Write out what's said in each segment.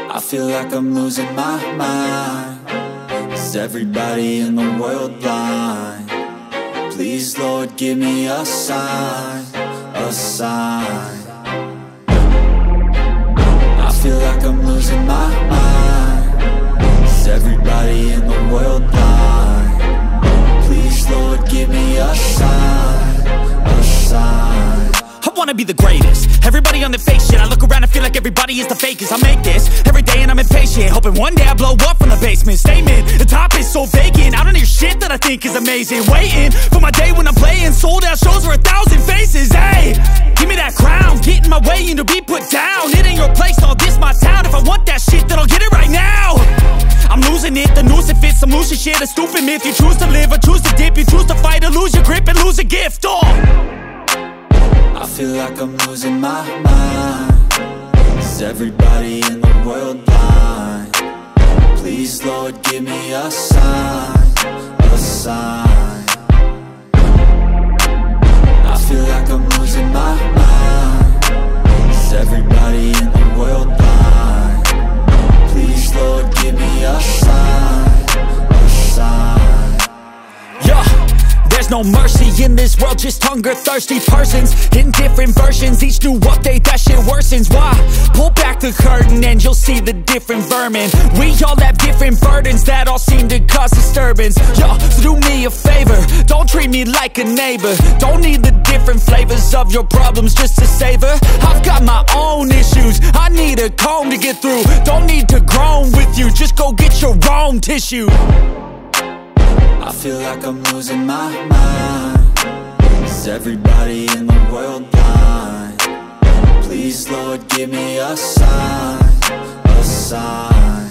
I feel like I'm losing my mind. Is everybody in the world blind? Please, Lord, give me a sign, a sign. I feel like I'm losing my mind. Is everybody in the world blind? Please, Lord, give me a sign, a sign. I wanna be the greatest. Everybody on the fake shit. I look around and feel like everybody is the fakest. I make this every day and I'm impatient, hoping one day I blow up from the basement. Statement, the top is so vacant. I don't hear shit that I think is amazing. Waiting for my day when I'm playing sold out shows for 1,000 faces. Hey, give me that crown, get in my way and to be put down. It ain't your place, all this my town. If I want that shit, then I'll get it right now. I'm losing it, the noose it fits. I'm losing shit, a stupid myth. You choose to live or choose to dip. You choose to fight or lose your grip and lose a gift. I feel like I'm losing my mind. Is everybody in the world blind? Please, Lord, give me a sign, a sign. I feel like I'm losing my mind. Is everybody in the world blind? Please, Lord, give me a sign, a sign. Yeah. There's no mercy in this world, just hunger-thirsty persons in different versions. Each new update, that shit worsens. Why? Pull back the curtain and you'll see the different vermin. We all have different burdens that all seem to cause disturbance. Yo, so do me a favor, don't treat me like a neighbor. Don't need the different flavors of your problems just to savor. I've got my own issues, I need a comb to get through. Don't need to groan with you, just go get your own tissue. I feel like I'm losing my mind. Is everybody in the world blind? Please, Lord, give me a sign, a sign.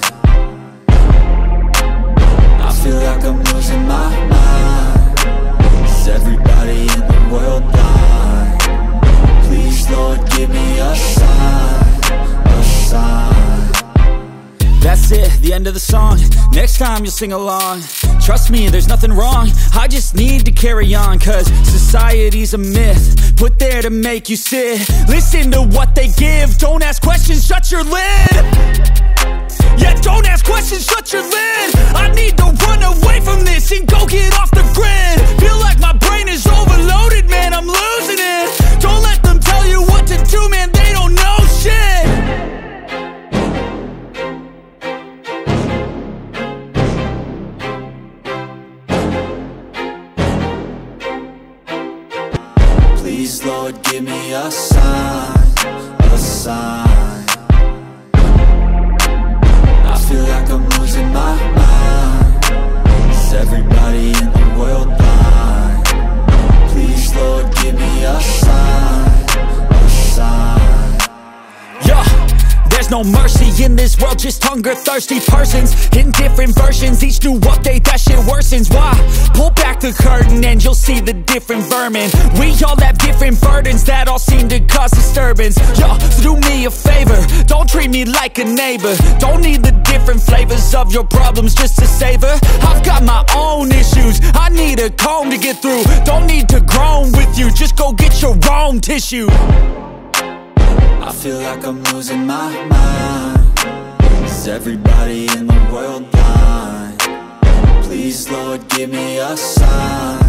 I feel like I'm losing my mind. Is everybody in the world blind? Please, Lord, give me a sign, a sign. That's it, the end of the song. Next time you'll sing along. Trust me, there's nothing wrong. I just need to carry on, cause society's a myth put there to make you sit. Listen to what they give. Don't ask questions, shut your lid. Yeah, don't ask questions, shut your lid. I need to run away from this and go get off the grid. Feel like my brain is overloaded, man, I'm losing it. Don't let them tell you what to do, man, they don't know shit. Please, Lord, give me a sign, a sign. I feel like I'm losing my mind. Is everybody in the world blind? Please, Lord, give me a sign, a sign. Yeah. There's no mercy in this world, just hunger-thirsty persons in different versions. Each new update, that shit worsens. Why? Pull back the curtain and you'll see the different vermin. We all have different burdens that all seem to cause disturbance. Yo, so do me a favor, don't treat me like a neighbor. Don't need the different flavors of your problems just to savor. I've got my own issues, I need a comb to get through. Don't need to groan with you, just go get your own tissue. I feel like I'm losing my mind. Is everybody in the world blind? Please, Lord, give me a sign,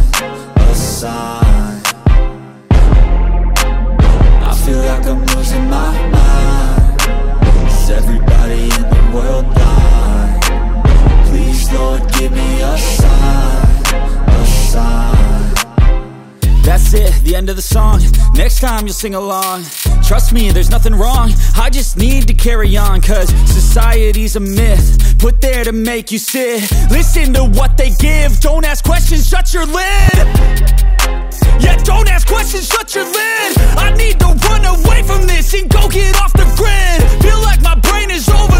a sign. I feel like I'm losing my mind. Is everybody in the world blind? Please, Lord, give me a sign, a sign. That's it, the end of the song. Next time you'll sing along. Trust me, there's nothing wrong. I just need to carry on, cause society's a myth put there to make you sit. Listen to what they give. Don't ask questions, shut your lid. Yeah, don't ask questions, shut your lid. I need to run away from this and go get off the grid. Feel like my brain is over